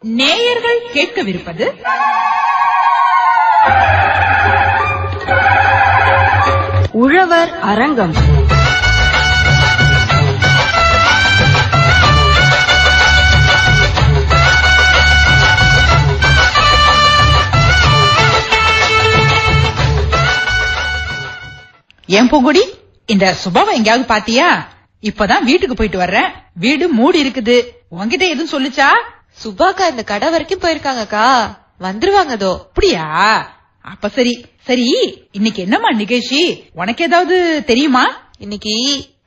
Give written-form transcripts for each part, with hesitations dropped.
நேயர்கள் கேட்கவிருப்பது உழவர் அரங்கம். ஏன் பூங்குடி, இந்த சுபாவை எங்கயாவது பாத்தியா? இப்பதான் வீட்டுக்கு போயிட்டு வர்றேன். வீடு மூடி இருக்குது. உன்கிட்ட எதுவும் சொல்லுச்சா? சுபாக்கா இந்த கடை வரைக்கும் போயிருக்காங்கக்கா, வந்துருவாங்க. அதோ அப்படியா? அப்ப சரி சரி. இன்னைக்கு என்னம்மா நிகழ்ச்சி? உனக்கு ஏதாவது தெரியுமா? இன்னைக்கு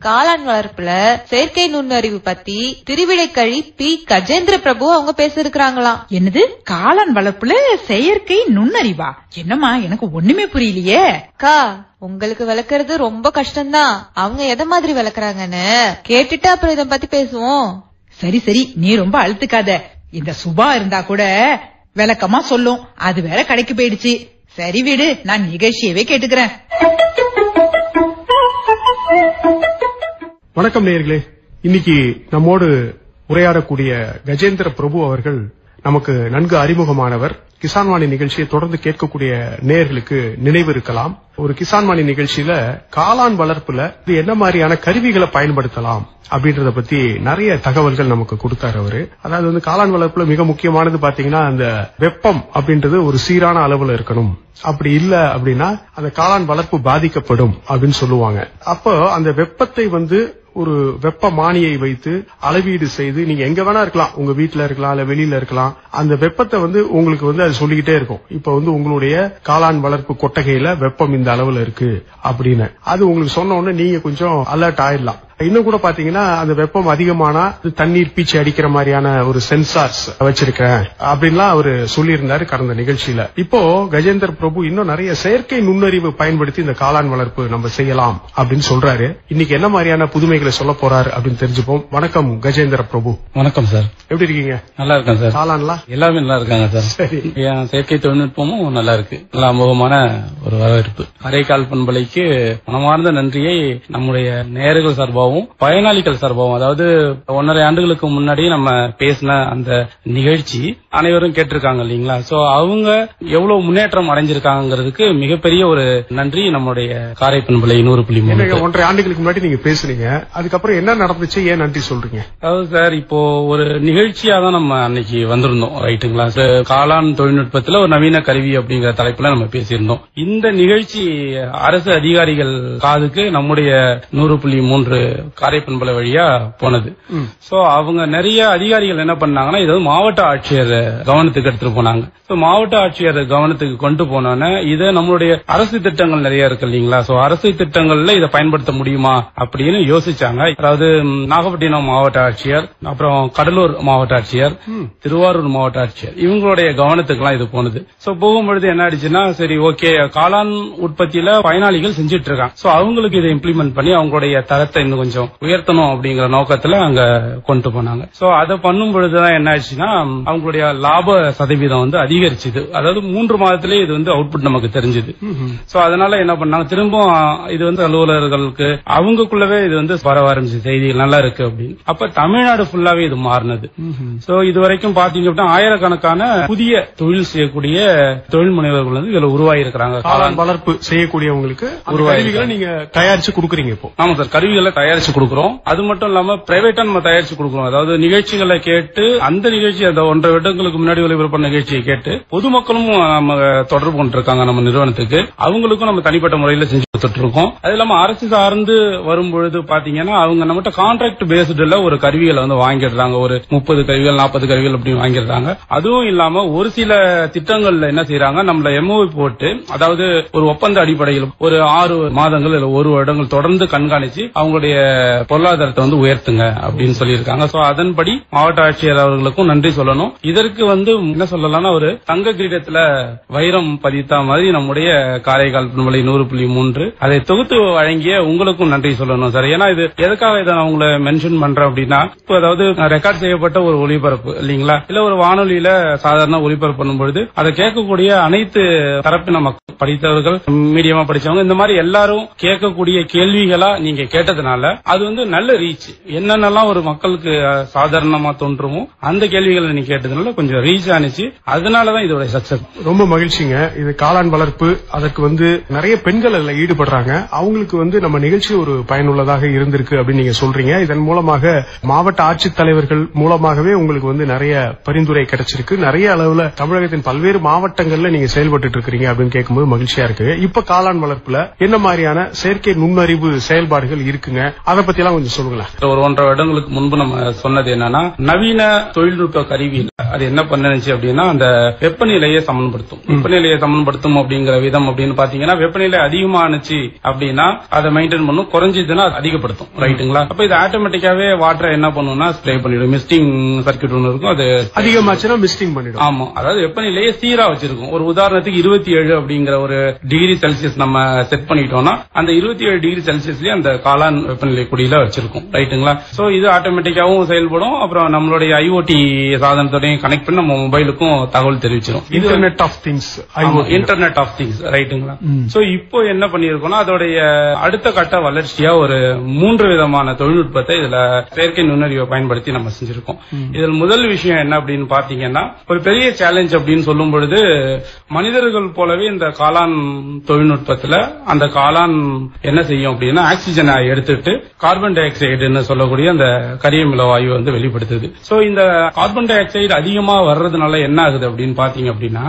காளான் வளர்ப்புல செயற்கை நுண்ணறிவு பத்தி திருவிடைக்கழி பி கஜேந்திர பிரபு அவங்க பேச இருக்கிறாங்களாம். என்னது, காளான் வளர்ப்புல செயற்கை நுண்ணறிவா? என்னம்மா, எனக்கு ஒண்ணுமே புரியலையே. அக்கா, உங்களுக்கு விளக்குறது ரொம்ப கஷ்டம்தான். அவங்க எதை மாதிரி விளக்குறாங்கன்னு கேட்டுட்டு அப்புறம் இத பத்தி பேசுவோம். சரி சரி, நீ ரொம்ப அழுத்துக்காத. இந்த சுபா இருந்தா கூட விளக்கமா சொல்லும். அது வேற கடைக்கு போயிடுச்சு. சரி விடு, நான் நிகழ்ச்சியவே கேட்டுக்கிறேன். வணக்கம் நேயர்களே. இன்னைக்கு நம்மோடு உரையாடக்கூடிய கஜேந்திர பிரபு அவர்கள் நமக்கு நன்கு அறிமுகமானவர். கிசான் வாணி நிகழ்ச்சியை தொடர்ந்து கேட்கக்கூடிய நேயர்களுக்கு நினைவு இருக்கலாம், ஒரு கிசான் வாணி நிகழ்ச்சியில காளான் வளர்ப்புல என்ன மாதிரியான கருவிகளை பயன்படுத்தலாம் அப்படின்றத பத்தி நிறைய தகவல்கள் நமக்கு கொடுத்தாரு அவரு. அதாவது வந்து காளான் வளர்ப்புல மிக முக்கியமானது பாத்தீங்கன்னா அந்த வெப்பம் அப்படின்றது ஒரு சீரான அளவுல இருக்கணும். அப்படி இல்ல அப்படின்னா அந்த காளான் வளர்ப்பு பாதிக்கப்படும் அப்படின்னு சொல்லுவாங்க. அப்போ அந்த வெப்பத்தை வந்து ஒரு வெப்பமானியை வைத்து அளவீடு செய்து, நீங்க எங்க வேணா இருக்கலாம், உங்க வீட்டுல இருக்கலாம் இல்ல வெளியில இருக்கலாம், அந்த வெப்பத்தை வந்து உங்களுக்கு வந்து அது சொல்லிக்கிட்டே இருக்கும். இப்ப வந்து உங்களுடைய காளான் வளர்ப்பு கொட்டகையில வெப்பம் இந்த அளவுல இருக்கு அப்படின்னு அது உங்களுக்கு சொன்ன உடனே நீங்க கொஞ்சம் அலர்ட் ஆயிடலாம். இன்னும் கூட பாத்தீங்கன்னா அந்த வெப்பம் அதிகமானா தண்ணீர் பீச்சி அடிக்கிற மாதிரியான ஒரு சென்சார்ஸ் வச்சிருக்கேன் அப்படின்லாம் அவரு சொல்லியிருந்தாரு கடந்த நிகழ்ச்சியில. இப்போ கஜேந்திர பிரபு இன்னும் நிறைய செயற்கை நுண்ணறிவு பயன்படுத்தி இந்த காளான் வளர்ப்பு நம்ம செய்யலாம் அப்படின்னு சொல்றாரு. இன்னைக்கு என்ன மாதிரியான புதுமைகளை சொல்ல போறாரு அப்படின்னு தெரிஞ்சுப்போம். வணக்கம் கஜேந்திர பிரபு. வணக்கம் சார், எப்படி இருக்கீங்க? நல்லா இருக்கேன் சார். காளான்லாம் எல்லாமே நல்லா இருக்காங்க சார். சரி, செயற்கை தொழில்நுட்பமும் நல்லா இருக்கு. நல்ல அமோகமான ஒரு வரவேற்பு. அரைக்கால் பண்பலைக்கு மனமார்ந்த நன்றியை நம்முடைய நேயர்கள் சார்பாகவும் பயனாளிகள் சார்பாகவும், அதாவது 1.5 ஆண்டுகளுக்கு முன்னாடி நம்ம பேசின அந்த நிகழ்ச்சி அனைவரும் கேட்டிருக்காங்க இல்லீங்களா? சோ அவங்க எவ்வளவு முன்னேற்றம் அடைஞ்சிருக்காங்கிறதுக்கு மிகப்பெரிய ஒரு நன்றி நம்முடைய காரை பண்பலை 100.3. 1.5 ஆண்டுகளுக்கு முன்னாடி நீங்க பேசுனீங்க, அதுக்கப்புறம் என்ன நடந்துச்சு, ஏன் நன்றி சொல்றீங்க? அதாவது சார், இப்போ ஒரு நிகழ்ச்சியா தான் நம்ம அன்னைக்கு வந்திருந்தோம், ரைட்டுங்களா? காளான் தொழில்நுட்பத்துல ஒரு நவீன கருவி அப்படிங்கிற தலைப்புல நம்ம பேசியிருந்தோம். இந்த நிகழ்ச்சி அரசு அதிகாரிகள் காதுக்கு நம்முடைய 100.3 காரை பண்பலை வழியா போனது. சோ அவங்க நிறைய அதிகாரிகள் என்ன பண்ணாங்கன்னா, இது மாவட்ட ஆட்சியர் கவனத்துக்கு எடுத்துட்டு போனாங்க. மாவட்ட ஆட்சியர் கவனத்துக்கு கொண்டு போனோன்னு இதை நம்மளுடைய அரசு திட்டங்கள் நிறைய இருக்கு இல்லீங்களா? சோ அரசு திட்டங்கள்ல இதை பயன்படுத்த முடியுமா அப்படின்னு யோசிச்சாங்க. அதாவது நாகப்பட்டினம் மாவட்ட ஆட்சியர், அப்புறம் கடலூர் மாவட்ட ஆட்சியர், திருவாரூர் மாவட்ட ஆட்சியர், இவங்களுடைய கவனத்துக்கு எல்லாம் இது போனது. சோ போகும்பொழுது என்ன ஆயிடுச்சுன்னா, சரி ஓகே, காளான் உற்பத்தியில பயனாளிகள் செஞ்சிட்டு இருக்காங்க, சோ அவங்களுக்கு இதை இம்ப்ளிமெண்ட் பண்ணி அவங்களுடைய தரத்தை இன்னும் கொஞ்சம் உயர்த்தணும் அப்படிங்கிற நோக்கத்துல அங்க கொண்டு போனாங்க. சோ அதை பண்ணும் பொழுதுதான் என்ன ஆச்சுன்னா, அவங்களுடைய லாப சதவீதம் வந்து அதிகரிச்சுது. அதாவது 3 மாதத்திலே இது வந்து அவுட்புட் நமக்கு தெரிஞ்சது. சோ அதனால என்ன பண்ணாங்க, திரும்ப இது வந்து அலுவலர்களுக்கு அவங்களுக்குள்ளவே இது வந்து பரவ ஆரம்பிச்சு செய்திகள் நல்லா இருக்கு அப்படின்னு. அப்ப தமிழ்நாடு ஃபுல்லாவே இது மாறினது. சோ இது வரைக்கும் பாத்தீங்க அப்படின்னா ஆயிரக்கணக்கான புதிய தொழில் செய்யக்கூடிய தொழில் முனைவர்கள் வந்து இதுல உருவாகி இருக்கிறாங்க. காளான் வளர்ப்பு செய்யக்கூடியவங்களுக்கு கருவிகளை நீங்க தயாரிச்சு கொடுக்குறீங்க இப்போ? ஆமா சார், கருவிகளை தயாரிச்சு கொடுக்கிறோம். அது மட்டும் இல்லாம பிரைவேட்டா நம்ம தயாரிச்சு கொடுக்கிறோம். அதாவது நிகழ்ச்சிகளை கேட்டு அந்த நிகழ்ச்சி அந்த 1.5 வருடங்களுக்கு முன்னாடி ஒளிபரப்பு நிகழ்ச்சியை கேட்டு பொதுமக்களும் நம்ம தொடர்பு கொண்டிருக்காங்க நம்ம நிறுவனத்துக்கு. அவங்களுக்கும் நம்ம தனிப்பட்ட முறையில செஞ்சு கொடுத்துட்டு இருக்கோம். அது இல்லாம அரசு சார்ந்து வரும்பொழுது பாத்தீங்கன்னா அவங்க நம்மகிட்ட கான்ட்ராக்ட் பேஸ்டுல ஒரு கருவிகளை வந்து வாங்கிடுறாங்க. ஒரு 30 கருவிகள் 40 கருவிகள் அப்படி வாங்கிடுறாங்க. அதுவும் இல்லாம ஒரு சில திட்டங்கள்ல என்ன செய்யறாங்க, நம்மள எம்ஓவி போட்டு, அதாவது ஒரு ஒப்பந்த அடிப்படையில் ஒரு 6 மாதங்கள் இல்ல 1 வருடங்கள் தொடர்ந்து கண்காணிச்சு அவங்களுடைய பொருளாதாரத்தை வந்து உயர்த்துங்க அப்படின்னு சொல்லியிருக்காங்க. சோ அதன்படி மாவட்ட ஆட்சியர் அவர்களுக்கும் நன்றி சொல்லணும். இதற்கு வந்து என்ன சொல்லலாம்னா, ஒரு தங்க கிரீடத்துல வைரம் பதித்த மாதிரி நம்முடைய காரைக்கால் பண்பலை 100.3 போது அதை தொகுத்து வழங்கிய உங்களுக்கும் நன்றி சொல்லணும் சார். ஏன்னா இது எதுக்காக இதை நான் உங்களை மென்ஷன் பண்றேன் அப்படின்னா, இப்போ அதாவது ரெக்கார்ட் செய்யப்பட்ட ஒரு ஒளிபரப்பு இல்லீங்களா, இல்ல ஒரு வானொலியில சாதாரண ஒளிபரப்பு பண்ணும்பொழுது அதை கேட்கக்கூடிய அனைத்து தரப்பின மக்கள், படித்தவர்கள், மீடியமா படிச்சவங்க, இந்த மாதிரி எல்லாரும் கேட்கக்கூடிய கேள்விகளா நீங்க கேட்டதுனால அது வந்து நல்ல ரீச். என்னென்னலாம் ஒரு மக்களுக்கு சாதாரணமா தோன்றுமோ அந்த கேள்விகளை நீங்க கேட்டதுனால கொஞ்சம் ரீச் ஆனிச்சு. அதனாலதான் இதோட சக்சஸ். ரொம்ப மகிழ்ச்சிங்க. இது காளான் வளர்ப்பு, அதற்கு வந்து நிறைய பெண்கள் அதுல ஈடுபடுறாங்க. அவங்களுக்கு வந்து நம்ம நிகழ்ச்சி ஒரு பயனுள்ளதாக இருந்திருக்கு அப்படின்னு நீங்க சொல்றீங்க. இதன் மூலமாக மாவட்ட ஆட்சித்தலைவர்கள் மூலமாகவே உங்களுக்கு வந்து நிறைய பரிந்துரை கிடைச்சிருக்கு. நிறைய அளவுல தமிழகத்தின் பல்வேறு மாவட்டங்கள்ல நீங்க செயல்பட்டு இருக்கீங்க அப்படின்னு கேட்கும்போது மகிழ்ச்சியா இருக்கு. இப்ப காளான் வளர்ப்புல என்ன மாதிரியான செயற்கை நுண்ணறிவு செயல்பாடுகள் இருக்குங்க, அதை பத்தி எல்லாம் கொஞ்சம் சொல்லுங்களேன். ஒரு 1.5 வருடங்களுக்கு முன்பு நம்ம சொன்னது என்னன்னா, நவீன தொழில்நுட்ப கருவி அது என்ன பண்ணுச்சு அப்படின்னா, அந்த வெப்பநிலையை சமன்படுத்தும். வெப்பநிலையை சமன்படுத்தும் அப்படிங்கிற விதம் அப்படின்னு பாத்தீங்கன்னா, வெப்பநிலை அதிகமானுச்சு அப்படின்னா அதை மெயின்டைன் பண்ணும், குறைஞ்சதுன்னா அதிகப்படுத்தும். ரைட்டுங்களா? அப்ப இது ஆட்டோமேட்டிக்காவே வாட்டரை என்ன பண்ணும்னா ஸ்ப்ரே பண்ணிடும். மிஸ்டிங் சர்க்கியூட் ஒன்று இருக்கும், அது அதிகமாச்சுன்னா மிஸ்டிங் பண்ணிடும். ஆமா, அதாவது வெப்பநிலையை சீரா வச்சிருக்கும். ஒரு உதாரணத்துக்கு 27 அப்படிங்கிற ஒரு டிகிரி செல்சியஸ் நம்ம செட் பண்ணிட்டோம்னா அந்த 27 டிகிரி செல்சியஸ்லயே அந்த காளான் வெப்பநிலை குடியில வச்சிருக்கும். ரைட்டுங்களா? சோ இது ஆட்டோமேட்டிக்காவும் செயல்படும். அப்புறம் நம்மளுடைய ஐஓடி சாதனத்தோடையும் கனெக்ட் பண்ணி நம்ம மொபைலுக்கும் தகவல் தெரிவிச்சிடும். Internet of things. Internet of things. ரைட்டுங்களா? சோ இப்போ என்ன பண்ணிருக்கோம்னா, அதோடைய அடுத்த கட்ட வளர்ச்சியா ஒரு 3 விதமான தொழில்நுட்பத்தை இதுல செயற்கை நுண்ணறிவை பயன்படுத்தி நம்ம செஞ்சிருக்கோம். இதில் முதல் விஷயம் என்ன அப்படின்னு பாத்தீங்கன்னா, ஒரு பெரிய சேலஞ்ச் அப்படின்னு சொல்லும் பொழுது, மனிதர்கள் போலவே இந்த காளான் தொழில்நுட்பத்துல அந்த காளான் என்ன செய்யும் அப்படின்னா, ஆக்சிஜனை எடுத்துட்டு கார்பன் டை ஆக்சைடுன்னு சொல்லக்கூடிய அந்த கரியமில வாயு வந்து வெளிப்படுத்துது. சோ இந்த கார்பன் டை ஆக்சைடு அதிகமா வர்றதுனால என்ன ஆகுது அப்படின்னு பாத்தீங்க அப்படின்னா,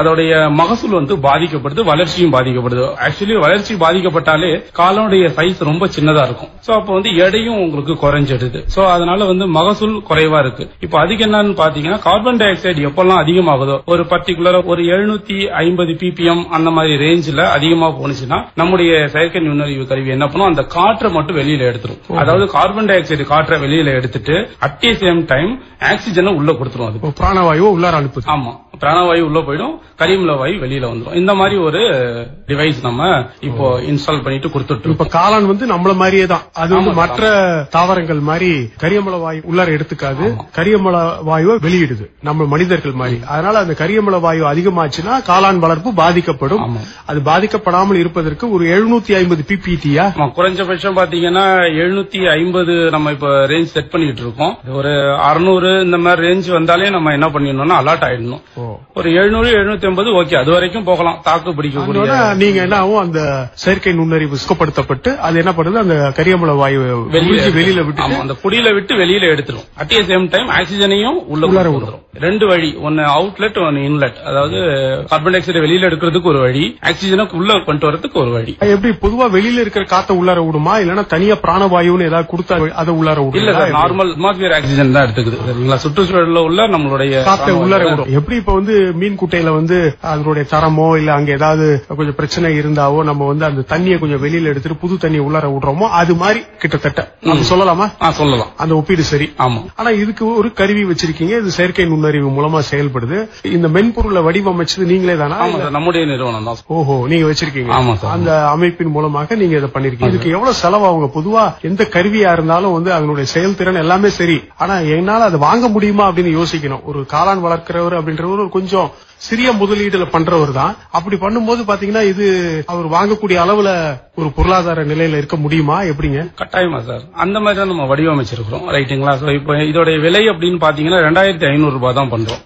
அதோடைய மகசூல் வந்து பாதிக்கப்படுது, வளர்ச்சியும் பாதிக்கப்படுது. ஆக்சுவலி வளர்ச்சி பாதிக்கப்பட்டாலே காளானுடைய சைஸ் ரொம்ப சின்னதா இருக்கும். சோ அப்ப வந்து எடையும் உங்களுக்கு குறைஞ்சிடுது. சோ அதனால வந்து மகசூல் குறைவா இருக்கு. இப்ப அதுக்கு என்னன்னு பாத்தீங்கன்னா, கார்பன் டை ஆக்சைடு எப்பெல்லாம் அதிகமாகுதோ, ஒரு பர்டிகுலர் ஒரு 750 ppm அந்த மாதிரி ரேஞ்சில அதிகமா போனுச்சுன்னா, நம்முடைய செயற்கை நுண்ணறிவு கருவி என்ன பண்ணும், அந்த காற்றை மட்டும் வெளியில எடுத்துரும். அதாவது கார்பன் டை ஆக்சைடு காற்றை வெளியில எடுத்துட்டு அட் தி சேம் டைம் ஆக்சிஜனை உள்ள கொடுத்துரும். அது பிராணவாயு உள்ளார அனுப்புது. ஆமா, பிராணவாயு உள்ள போயிடும், கரிமல வாயு வெளியில வந்துடும். இந்த மாதிரி ஒரு டிவைஸ் நம்ம இப்போ இன்ஸ்டால் பண்ணிட்டு கொடுத்துட்டு. இப்ப காளான் வந்து நம்மள மாதிரியே தான். அது வந்து மற்ற தாவரங்கள் மாதிரி கரியமல வாயு உள்ளார எடுத்துக்காது, கரியமல வாயுவை வெளியிடுது நம்ம மனிதர்கள் மாதிரி. அதனால அந்த கரியமல வாயு அதிகமாச்சுன்னா காளான் வளர்ப்பு பாதிக்கப்படும். அது பாதிக்கப்படாமல் இருப்பதற்கு ஒரு 750 pptயா குறைஞ்சபட்சம் பாத்தீங்கன்னா 750 நம்ம இப்ப ரேஞ்ச் செட் பண்ணிட்டு இருக்கோம். ஒரு 600 இந்த மாதிரி ரேஞ்ச் வந்தாலே நம்ம என்ன பண்ணிடணும்னா அலர்ட் ஆயிடணும். ஒரு 700 750 ஓகே, அது வரைக்கும் போகலாம். தாக்கு பிடிக்கக்கூடிய நீங்க என்ன ஆகும், அந்த செயற்கை நுண்ணறிவு சுத்தப்படுத்தப்பட்டு அது என்ன பண்ணுது, அந்த கரியமல வாயு வெளியில விட்டு அந்த குடியில விட்டு வெளியில எடுத்துரும். அட் தி சேம் டைம் ஆக்சிஜனையும் உள்ள விட்டுரும். 2 வழி, ஒன்னு அவுட்லெட், ஒன்னு இன்லெட். அதாவது கார்பன் டை ஆக்சைடு வெளியில எடுக்கிறதுக்கு ஒரு வழி, ஆக்சிஜனுக்கு உள்ள கொண்டு வரதுக்கு ஒரு வழி. எப்படி பொதுவா வெளியில இருக்கிற காத்த உள்ளார விடுமா, இல்லன்னா தனியா பிராணவாயுன்னு ஏதாவது கொடுத்தா அதை உள்ளார விடும்? இல்ல, நார்மல் அட்மாஸ்பியர் ஆக்சிஜன் தான் எடுத்துக்குது. சரிங்களா? சுற்றுச்சூழல்ல உள்ள நம்மளுடைய காத்த உள்ளார விடும். எப்படி இப்ப வந்து மீன் குட்டையில வந்து அதனுடைய தரமோ இல்ல அங்க ஏதாவது கொஞ்சம் பிரச்சனை இருந்தாவோ நம்ம வந்து அந்த தண்ணியை கொஞ்சம் வெளியில எடுத்துட்டு புது தண்ணியை உள்ளார விடுறோமோ, அது மாதிரி கிட்டத்தட்ட சொல்லலாமா? சொல்லலாம். அந்த ஒப்பீடு சரி. ஆமா. ஆனா இதுக்கு ஒரு கருவி வச்சிருக்கீங்க, இது செயற்கை நுண்ணறிவு மூலமா செயல்படுது. இந்த மென்பொருளை வடிவமைச்சது நீங்களே தானா? நம்முடைய நிறுவனம் தான். ஓஹோ, நீங்க வச்சிருக்கீங்க. ஆமா சார். அந்த அமைப்பின் மூலமாக நீங்க இதை பண்ணிருக்கீங்க. இதுக்கு எவ்வளவு செலவாகுங்க? பொதுவா எந்த கருவியா இருந்தாலும் வந்து அதனுடைய செயல்திறன் எல்லாமே சரி, ஆனா என்னால அதை வாங்க முடியுமா அப்படின்னு யோசிக்கணும். ஒரு காளான் வளர்க்கிறவர் அப்படின்றவர் ஒரு கொஞ்சம் சிறிய முதலீடுல பண்றவர் தான். அப்படி பண்ணும்போது பாத்தீங்கன்னா இது அவர் வாங்கக்கூடிய அளவுல ஒரு பொருளாதார நிலையில இருக்க முடியுமா? எப்படிங்க? கட்டாயமா சார், அந்த மாதிரி தான் நம்ம வடிவமைச்சிருக்கிறோம். ரைட்டுங்களா? இப்ப இதோட விலை அப்படின்னு பாத்தீங்கன்னா 2500 ரூபாய் தான் பண்றோம்.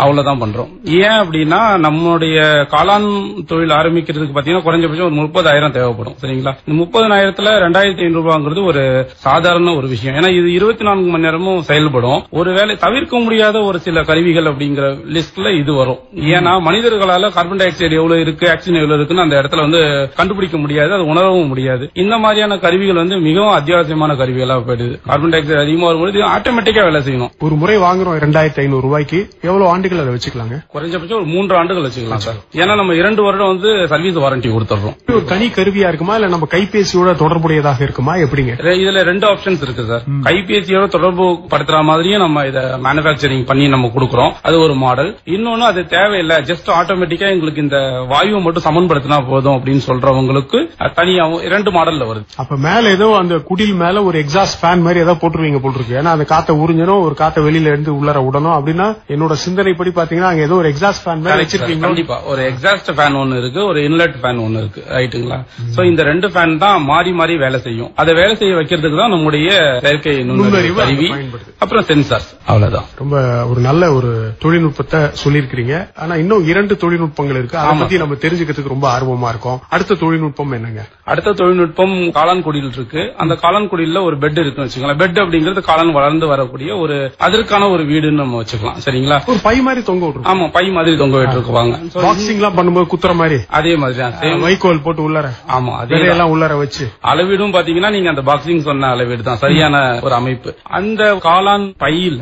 அவ்வளவுதான் பண்றோம். ஏன் அப்படின்னா, நம்மளுடைய காளான் தொழில் ஆரம்பிக்கிறதுக்கு பாத்தீங்கன்னா குறைஞ்சபட்சம் ஒரு 30,000 தேவைப்படும். சரிங்களா? இந்த 30,000த்துல 2500 ரூபாங்கிறது ஒரு சாதாரண ஒரு விஷயம். ஏன்னா இது 24 மணி நேரமும் செயல்படும். ஒருவேளை தவிர்க்க முடியாத ஒரு சில கருவிகள் அப்படிங்கிற லிஸ்ட்ல இது வரும். ஏன்னா மனிதர்களால கார்பன் டை ஆக்சைடு எவ்வளவு இருக்கு, ஆக்சிஜன் எவ்வளவு இருக்குன்னு அந்த இடத்துல வந்து கண்டுபிடிக்க முடியாது, அது உணரவும் முடியாது. இந்த மாதிரியான கருவிகள் வந்து மிகவும் அத்தியாவசியமான கருவிகளா போயிடுது. கார்பன் டை ஆக்சைடு அதிகமா வரும்போது ஆட்டோமேட்டிக்கா வேலை செய்யணும். ஒரு முறை வாங்குறோம் 2500 ரூபாய்க்கு, எவ்வளவு ஆண்டுகள் அதை வச்சுக்கலாங்க? குறைஞ்சபட்சம் ஒரு 3 ஆண்டுகள் வச்சுக்கலாம் சார். ஏன்னா நம்ம 2 வருடம் வந்து சர்வீஸ் வாரண்டி கொடுத்துறோம். ஒரு தனி கருவியா இருக்குமா, இல்ல நம்ம கைபேசியோட தொடர்புடையதாக இருக்குமா? எப்படிங்க? இதுல 2 ஆப்ஷன்ஸ் இருக்கு சார். கைபேசியோட தொடர்பு படுத்துற மாதிரியும் நம்ம இதை மேனுபேக்சரிங் பண்ணி நம்ம கொடுக்கறோம், அது ஒரு மாடல். இன்னொன்னு அது தேவையில்லை, ஜஸ்ட் ஆட்டோமேட்டிக்கா எங்களுக்கு இந்த வாயுவை மட்டும் சமன்படுத்தினா போதும் அப்படின்னு சொல்றவங்களுக்கு தனியா 2 மாடல்ல வருது. அப்ப மேல ஏதோ அந்த குடில் மேல ஒரு எக்ஸாஸ்ட் ஃபேன் மாதிரி ஏதோ போட்டுருவீங்க போல் இருக்கு. ஏன்னா அந்த காத்த உறிஞ்சணும், ஒரு காத்த வெளியில இருந்து உள்ளர விடணும் அப்படின்னா என்னோட சிந்தனைப்படி பாத்தீங்கன்னா அங்க ஏதோ ஒரு எக்ஸாஸ்ட் ஃபேன் மாதிரி வச்சிருக்கீங்க. கண்டிப்பா ஒரு எக்ஸாஸ்ட் ஃபேன் ஒன்னு இருக்கு, ஒரு இன்லெட் ஃபேன் ஒன்னு இருக்கு, ரைட்டுங்களா? சோ இந்த 2 ஃபேன் தான் மாறி மாறி வேலை செய்யும். அதை வேலை செய்ய வைக்கிறதுக்கு தான் நம்முடைய செயற்கை நுண்ணறிவு கருவி, அப்புறம் சென்சார்ஸ். அவ்வளவுதான். ரொம்ப ஒரு நல்ல ஒரு தொழில்நுட்பத்தை சொல்லியிருக்கீங்க. ஆனா இன்னும் 2 தொழில்நுட்பங்கள் இருக்கு, அதை பத்தி நம்ம தெரிஞ்சுக்கிறதுக்கு ரொம்ப ஆர்வமா இருக்கும். அடுத்த தொழில்நுட்பம் என்னங்க? அடுத்த தொழில்நுட்பம் காளான் குடில் இருக்கு. அந்த காளான் குடியில ஒரு பெட் இருக்குன்னு வச்சுக்கலாம். பெட் அப்படிங்கிறது காளான் வளர்ந்து வரக்கூடிய ஒரு அதற்கான ஒரு வீடுன்னு நம்ம வச்சுக்கலாம். சரிங்களா? ஒரு பை மாதிரி தொங்க விட்டுருவோம். ஆமா, பை மாதிரி தொங்க விட்டுருக்குவாங்க. பாக்ஸிங் எல்லாம் பண்ணும்போது குத்துற மாதிரி அதே மாதிரி வைக்கோல் போட்டு உள்ளர. ஆமா, அதெல்லாம் உள்ளர வச்சு அளவீடும் பாத்தீங்கன்னா நீங்க அந்த பாக்ஸிங் சொன்ன அளவீடு தான் சரியான ஒரு அமைப்பு. அந்த காளான் பையில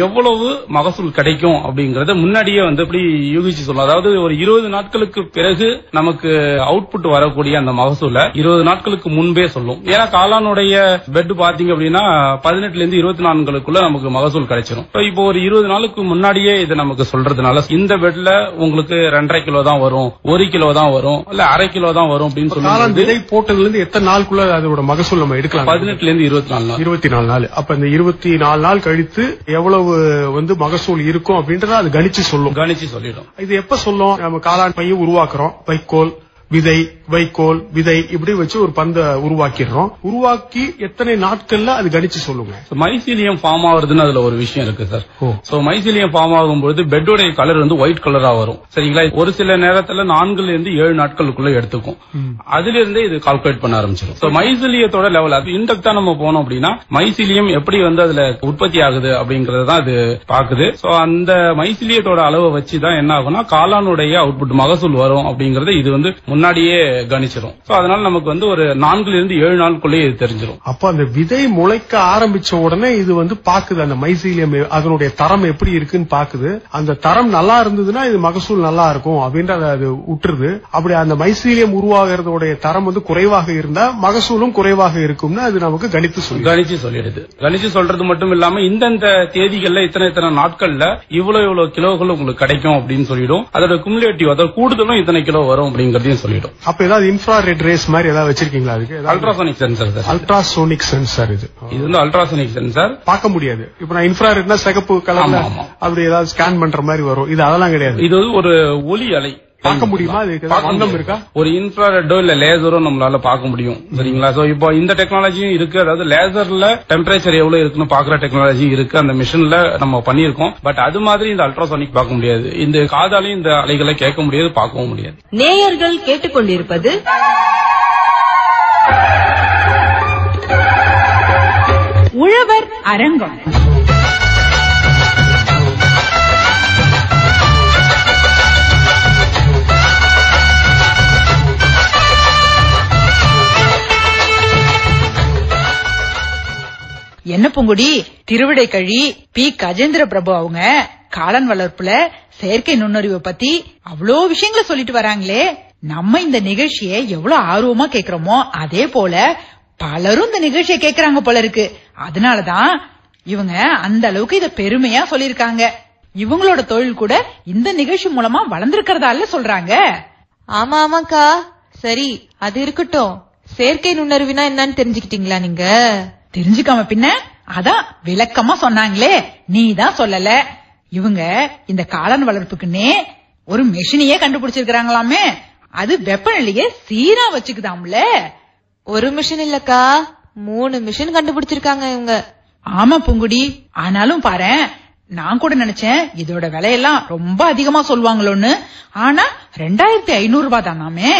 எவ்வளவு மகசூல் கிடைக்கும் அப்படிங்கறத முன்னாடியே எப்படி யூகிச்சு சொல்லலாம். அதாவது ஒரு 20 நாட்களுக்கு பிறகு நமக்கு அவுட்புட் வரக்கூடிய அந்த மகசூல 20 நாட்களுக்கு முன்பே சொல்லும். ஏன்னா காளானுடைய பெட் பாத்தீங்க அப்படின்னா 18 இருந்து 24 நாட்களுக்குள்ள நமக்கு மகசூல் கிடைச்சிடும். இப்போ ஒரு 20 நாளுக்கு முன்னாடியே இது நமக்கு சொல்றதுனால இந்த பெட்ல உங்களுக்கு 2.5 கிலோ தான் வரும், 1 கிலோ தான் வரும், இல்ல 1/2 கிலோ தான் வரும் அப்படின்னு சொல்லி விதை போட்டதுல இருந்து எத்தனை நாளுக்குள்ள அதோட மகசூல் நம்ம எடுக்கலாம்? 18 இருந்து 24 நாள். அப்ப இந்த 24 நாள் கழித்து எவ்வளவு மகசூல் இருக்கும் அப்படின்றத அது கணிச்சு சொல்லிடும். இது எப்ப சொல்லும்? நம்ம காளான் பையை உருவாக்குறோம், வைக்கோல் விதை, வைக்கோல் விதை இப்படி வச்சு ஒரு பந்த உருவாக்கிடுறோம். உருவாக்கி எத்தனை நாட்கள்ல அது கணிச்சு சொல்லுங்க. மைசீலியம் ஃபார்ம் ஆகுதுன்னு அதுல ஒரு விஷயம் இருக்கு சார். சோ மைசீலியம் ஃபார்ம் ஆகும்போது பெட்டோடைய கலர் ஒயிட் கலரா வரும். சரிங்களா? ஒரு சில நேரத்துல 4 இருந்து 7 நாட்களுக்குள்ள எடுத்துக்கும். அதுல இருந்தே இது கால்குலேட் பண்ண ஆரம்பிச்சிடும். சோ மைசீலியத்தோட லெவல் அது இன்டெப்தா நம்ம போனோம் அப்படின்னா மைசீலியம் எப்படி அதுல உற்பத்தி ஆகுது அப்படிங்கறதான் அது பாக்குது. சோ அந்த மைசீலியத்தோட அளவை வச்சுதான் என்ன ஆகும்னா காளானுடைய அவுட்புட் மகசூல் வரும் அப்படிங்கறது இது முன்னாடியே கணிச்சிடும். அதனால நமக்கு ஒரு 4 இருந்து 7 நாளுக்குள்ளே இது தெரிஞ்சிடும். அப்ப அந்த விதை முளைக்க ஆரம்பிச்ச உடனே இது பாக்குது அந்த மைசீலியம் அதனுடைய தரம் எப்படி இருக்குன்னு பாக்குது. அந்த தரம் நல்லா இருந்ததுன்னா இது மகசூல் நல்லா இருக்கும் அப்படின்ற அது விட்டுருது. அப்படி அந்த மைசீலியம் உருவாகிறதோடைய தரம் குறைவாக இருந்தா மகசூலும் குறைவாக இருக்கும்னு அது நமக்கு கணிச்சு சொல்லிடுது. கணிச்சு சொல்றது மட்டும் இல்லாம இந்தந்த தேதிகள்ல இத்தனை நாட்கள்ல இவ்வளவு கிலோகள் உங்களுக்கு கிடைக்கும் அப்படின்னு சொல்லிடும். அதோட குமுலேட்டிவ் அதாவது கூடுதலும் இத்தனை கிலோ வரும் அப்படிங்கறதையும் சொல்லிடும். அப்ப ஏதாவது இன்ஃப்ராரெட் ரேஸ் மாதிரி ஏதாவது வச்சிருக்கீங்களா? அதுக்கு ultrasonic sensor sir. Ultrasonic sensor இது அல்ட்ராசோனிக் சென்சார். பார்க்க முடியாது. இப்ப நான் இன்ஃப்ராரெட்னா சிகப்பு கலர்ல அப்படி ஏதாவது ஸ்கேன் பண்ற மாதிரி வரும். இது அதெல்லாம் கிடையாது. இது ஒரு ஒலி அலை. பார்க்க முடியுமா? இருக்கா? ஒரு இன்ஃப்ராரெட்டோ இல்ல லேசரோ நம்மளால பார்க்க முடியும். சரிங்களா? சோ இப்போ இந்த டெக்னாலஜியும் இருக்கு. அதாவது லேசர்ல டெம்பரேச்சர் எவ்வளவு இருக்குன்னு பாக்குற டெக்னாலஜி இருக்கு. அந்த மிஷின்ல நம்ம பண்ணிருக்கோம். பட் அது மாதிரி இந்த அல்ட்ராசோனிக் பார்க்க முடியாது. இந்த காதாலையும் இந்த அலைகளை கேட்க முடியாது, பார்க்கவும் முடியாது. நேயர்கள் கேட்டுக்கொண்டிருப்பது உழவர் அரங்கம். என்ன பூங்குடி, திருவிடைக்கழி பி கஜேந்திர பிரபு அவங்க காளான் வளர்ப்புல செயற்கை நுண்ணறிவை பத்தி அவ்வளோ விஷயங்களை சொல்லிட்டு வராங்களே. நம்ம இந்த நிகழ்ச்சியை எவ்வளவு ஆர்வமா கேக்குறோமோ அதே போல பலரும் இந்த நிகழ்ச்சியை கேக்குறாங்க போல இருக்கு. அதனாலதான் இவங்க அந்த அளவுக்கு இத பெருமையா சொல்லிருக்காங்க. இவங்களோட தொழில் கூட இந்த நிகழ்ச்சி மூலமா வளர்ந்திருக்கிறதால சொல்றாங்க. ஆமா ஆமாக்கா, சரி அது இருக்கட்டும். செயற்கை நுண்ணறிவுனா என்னன்னு தெரிஞ்சுக்கிட்டீங்களா? நீங்க தெரிஞ்சுக்காம பின்ன அதான் விளக்கமா சொன்னாங்களே, நீ தான் சொல்லல. இவங்க இந்த காளான் வளர்ப்புக்குன்னே ஒரு மெஷினையே கண்டுபிடிச்சிருக்காங்களாமே. அது வெப்பநிலையே சீரா வச்சுக்குதாம்ல. ஒரு மிஷின் இல்லக்கா, 3 மிஷின் கண்டுபிடிச்சிருக்காங்க இவங்க. ஆமா பூங்குடி, ஆனாலும் பாரு, நான் கூட நினைச்சேன் இதோட விலையெல்லாம் ரொம்ப அதிகமா சொல்லுவாங்களோன்னு. ஆனா 2500 ரூபாய் தானாமே.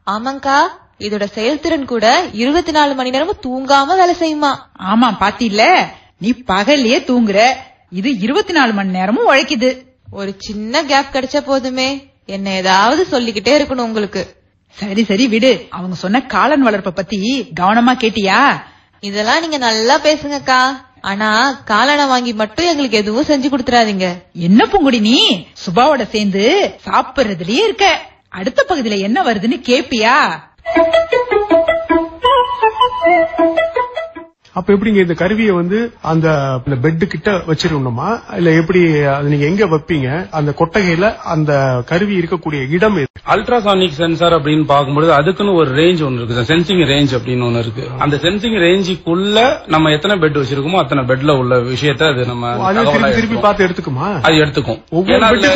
ஆமாங்கா, இதோட செயல்திறன் கூட 24 மணி நேரமும் தூங்காம வேலை செய்யுமா. ஆமா பாத்தில, நீ பகல்லையே தூங்குற, இது 24 மணி நேரமும் உழைக்குது. ஒரு சின்ன கேப் கிடைச்சா போதுமே, என்ன ஏதாவது சொல்லிக்கிட்டே இருக்கணும் உங்களுக்கு. சரி சரி விடு. அவங்க சொன்ன காளான் வளர்ப்ப பத்தி கவனமா கேட்டியா? இதெல்லாம் நீங்க நல்லா பேசுங்கக்கா. ஆனா காளானை வாங்கி மட்டும் எங்களுக்கு எதுவும் செஞ்சு கொடுத்துறாதீங்க. என்ன பூங்குடி, நீ சுபாவோட சேர்ந்து சாப்பிடுறதுலயே இருக்க. அடுத்த பகுதியில என்ன வருதுன்னு கேப்பியா? அப்ப எப்படிங்க இந்த கருவியை வந்து அந்த பெட் கிட்ட வச்சிருக்கணுமா இல்ல எப்படி நீங்க எங்க வைப்பீங்க? அந்த கொட்டகையில அந்த கருவி இருக்கக்கூடிய இடம் அல்ட்ராசானிக் சென்சார் அப்படின்னு பார்க்கும்போது அதுக்குன்னு ஒரு ரேஞ்ச் ஒன்னு இருக்கு, சென்சிங் ரேஞ்ச் அப்படின்னு ஒன்னு இருக்கு. அந்த சென்சிங் ரேஞ்சுக்குள்ள நம்ம எத்தனை பெட் வச்சிருக்கோமோ அத்தனை பெட்ல உள்ள விஷயத்தை அது நம்ம திருப்பி பார்த்து எடுத்துக்குமா? அது எடுத்துக்கும்.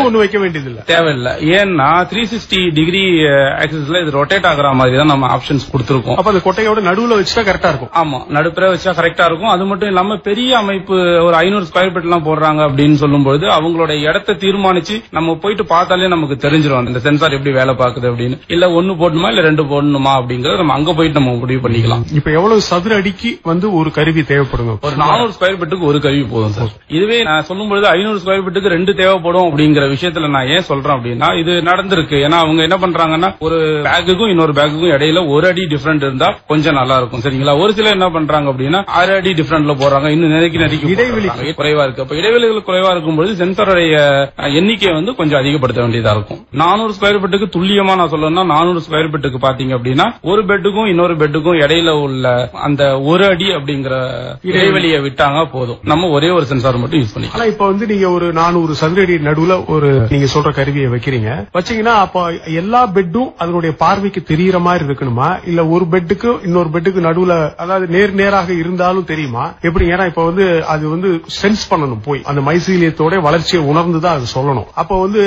ஒண்ணு வைக்க வேண்டியது இல்ல, தேவையில்லை. ஏன்னா 360 டிகிரி ஆக்சிஸ்ல இது ரொட்டேட் ஆகுற மாதிரி தான் நம்ம ஆப்ஷன்ஸ் கொடுத்திருக்கோம். அப்ப அந்த கொட்டையோட நடுவுல வச்சா கரெக்டா இருக்கும். ஆமா, நடுப்புற வச்சா கரெக்டா இருக்கும். அது மட்டும் இல்லாம பெரிய அமைப்பு ஒரு 500 ஸ்கொயர் ஃபீட் எல்லாம் போடுறாங்க அப்படின்னு சொல்லும்போது அவங்களோட இடத்தை தீர்மானிச்சு நம்ம போயிட்டு பார்த்தாலே நமக்கு தெரிஞ்சிடும் இந்த சென்சார் எப்படி வேலை பார்க்குது அப்படின்னு. இல்ல ஒன்னு போடணுமா இல்ல 2 போடணுமா அப்படிங்கறத நம்ம அங்க போயிட்டு நம்ம முடிவு பண்ணிக்கலாம். இப்ப எவ்வளவு சதுர அடிக்கு வந்து ஒரு கருவி தேவைப்படுங்க? ஒரு 400 ஸ்கொயர் ஃபீட்டுக்கு ஒரு கருவி போதும் சார். இதுவே நான் சொல்லும்போது 500 ஸ்கொயர் ஃபீட்டுக்கு 2 தேவைப்படும் அப்படிங்கிற விஷயத்துல நான் ஏன் சொல்றேன் அப்படின்னா இது நடந்திருக்கு. ஏன்னா அவங்க என்ன பண்றாங்கன்னா ஒரு பேக்குக்கும் இன்னொரு பேக்குக்கும் இடையில 1 அடி டிஃபரெண்ட் இருந்தா கொஞ்சம் நல்லா இருக்கும், சரிங்களா? ஒரு சிலர் என்ன பண்றாங்க அப்படின்னா 6 அடி டிஃபரெண்ட்ல போறாங்க, இன்னும் நெருக்கி இடைவெளி குறைவா இருக்கு. அப்ப இடைவெளிகள் குறைவா இருக்கும்போது சென்சாரோடைய எண்ணிக்கையை வந்து கொஞ்சம் அதிகப்படுத்த வேண்டியதா இருக்கும். 400 ஸ்கொயர் ஃபீட்டுக்கு துல்லியமா நான் சொல்லணும்னா 400 ஸ்கொயர் ஃபீட்டுக்கு பாத்தீங்க அப்படின்னா ஒரு பெட்டுக்கும் இன்னொரு பெட்டுக்கும் இடையில உள்ள அந்த 1 அடி அப்படிங்கிற இடைவெளியை விட்டாங்க போதும், நம்ம ஒரே ஒரு சென்சார் மட்டும் யூஸ் பண்ணிக்கலாம். இப்ப வந்து நீங்க ஒரு 400 சதுர அடி நடுவுல ஒரு நீங்க சொல்ற கருவியை வைக்கிறீங்க, வச்சீங்கன்னா அப்ப எல்லா பெட்டும் அதனுடைய பார்வைக்கு தெரியற மாதிரி இருக்கணுமா இல்ல ஒரு பெட்டுக்கு இன்னொரு பெட்டுக்கு நடுவுல அதாவது நேராக இருந்தாலும் தெரியுமா எப்படி? ஏன்னா இப்ப வந்து அது வந்து சென்ஸ் பண்ணணும், போய் அந்த மைசீலியத்தோட வளர்ச்சியை உணர்ந்துதான் அது சொல்லணும். அப்ப வந்து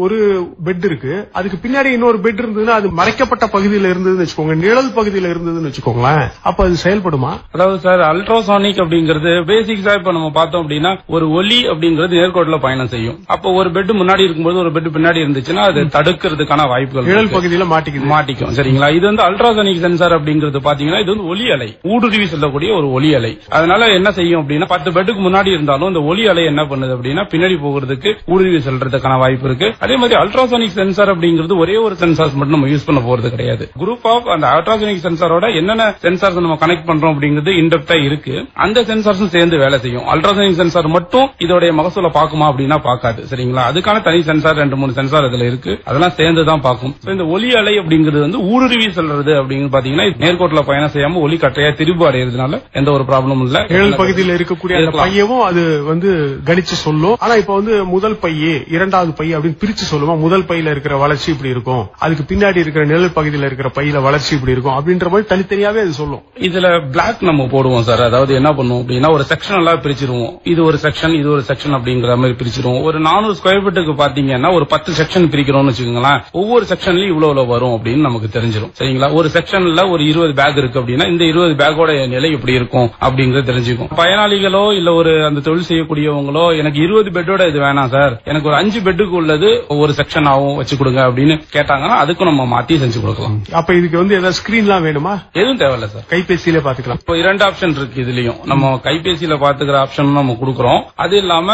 ஒரு பெட் இருக்கு, அதுக்கு பின்னாடி இன்னொரு பெட் இருந்ததுன்னா அது மறைக்கப்பட்ட பகுதியில இருந்ததுன்னு வச்சுக்கோங்க, நிழல் பகுதியில இருந்ததுன்னு வச்சுக்கோங்களேன், அப்ப அது செயல்படுமா? அதாவது சார் அல்ட்ராசானிக் அப்படிங்கிறது பேசிக்ஸா இப்ப நம்ம பார்த்தோம் அப்படின்னா ஒரு ஒலி அப்படிங்கிறது நேர்கோட்டுல பயணம் செய்யும். அப்ப ஒரு பெட் முன்னாடி இருக்கும்போது ஒரு பெட் பின்னாடி இருந்துச்சுன்னா அது தடுக்கிறதுக்கான வாய்ப்புகள் நிழல் பகுதியில மாட்டிக்கும், சரிங்களா? இது வந்து அல்ட்ராசானிக் சென்சார் அப்படிங்கிறது பாத்தீங்கன்னா இது வந்து ஒலி அலை, ஊடுருவி செல்லக்கூடிய ஒரு ஒலி அலை. அதனால என்ன செய்யும் அப்படின்னா 10 பெட்டுக்கு முன்னாடி இருந்தாலும் இந்த ஒலி அலை என்ன பண்ணுது அப்படின்னா பின்னாடி போகிறதுக்கு ஊடுருவி செல்றதுக்கான வாய்ப்பு இருக்கு. அதே மாதிரி அல்ட்ராசானிக் சென்சார் அப்படிங்கிறது ஒரே ஒரு சென்சார்ஸ் மட்டும் நம்ம யூஸ் பண்ண போறது கிடையாது. குரூப் ஆஃப் அந்த அல்ட்ராசானிக் சென்சாரோட என்னென்ன சென்சார்ஸ் நம்ம கனெக்ட் பண்றோம் அப்படிங்கிறது இன்டெப்தா இருக்கு. அந்த சென்சார்ஸும் சேர்ந்து வேலை செய்யும். அல்ட்ராசானிக் சென்சார் மட்டும் இதோடைய மகசூலை பார்க்குமா அப்படின்னா பார்க்காது, சரிங்களா? அதுக்கான தனி சென்சார் 2-3 சென்சார் இதுல இருக்கு, அதெல்லாம் சேர்ந்து தான் பார்க்கும். இந்த ஒலி அலை அப்படிங்கிறது வந்து ஊடுருவி செல்றது அப்படிங்கிறது பாத்தீங்கன்னா நேர்கோட்டில் பயணம் செய்யாம ஒலி கட்டையா திரும்ப அடைகிறதுனால எந்த ஒரு ப்ராப்ளமும் இல்ல. நிழல் பகுதியில் இருக்கக்கூடிய அந்த பையவும் அது வந்து கணிச்சு சொல்லும். ஆனா இப்ப வந்து முதல் பையே 2வது பை அப்படின்னு பிரிச்சு சொல்லுமா, முதல் பையில இருக்கிற வளர்ச்சி இப்படி இருக்கும், அதுக்கு பின்னாடி இருக்கிற நிழல் பகுதியில் இருக்கிற பையில வளர்ச்சி இப்படி இருக்கும் அப்படின்ற மாதிரி தனித்தனியாவே அது சொல்லும். இதுல பிளாக் நம்ம போடுவோம் சார். அதாவது என்ன பண்ணுவோம் அப்படின்னா ஒரு செக்ஷன் எல்லாம் பிரிச்சிருவோம், இது ஒரு செக்ஷன் இது ஒரு செக்ஷன் அப்படிங்கிற மாதிரி பிரிச்சிருவோம். ஒரு 400 ஸ்கொயர் ஃபீட்டுக்கு பாத்தீங்கன்னா ஒரு 10 செக்ஷன் பிரிக்கிறோம்னு வச்சுக்கோங்களேன், ஒவ்வொரு செக்ஷன்லயும் இவ்வளவு வரும் அப்படின்னு நமக்கு தெரிஞ்சிடும், சரிங்களா? ஒரு செக்ஷன்ல ஒரு 20 பேக் இருக்கு அப்படின்னா இந்த 20 பேக்கோட நிலை எப்படி இருக்கும் அப்படிங்கறது தெரிஞ்சுக்கும். பயனாளிகளோ இல்ல ஒரு அந்த தொழில் செய்யக்கூடியவங்களோ எனக்கு 20 பெட்டோட இது வேணாம் சார், எனக்கு ஒரு 5 பெட்டுக்கு உள்ளது ஒரு செக்ஷன் ஆகும் வச்சு கொடுங்க அப்படின்னு கேட்டாங்கன்னா அதுக்கும் நம்ம மாத்தி செஞ்சு கொடுக்கலாம். அப்ப இதுக்கு வந்து ஏதாவது ஸ்கிரீன்லாம் வேணுமா? எதுவும் தேவையில்ல சார், கைபேசியில பாத்துக்கலாம். இப்போ 2 ஆப்ஷன் இருக்கு இதுலயும், நம்ம கைபேசியில பாத்துக்கிற ஆப்ஷன் நம்ம கொடுக்கறோம். அது இல்லாம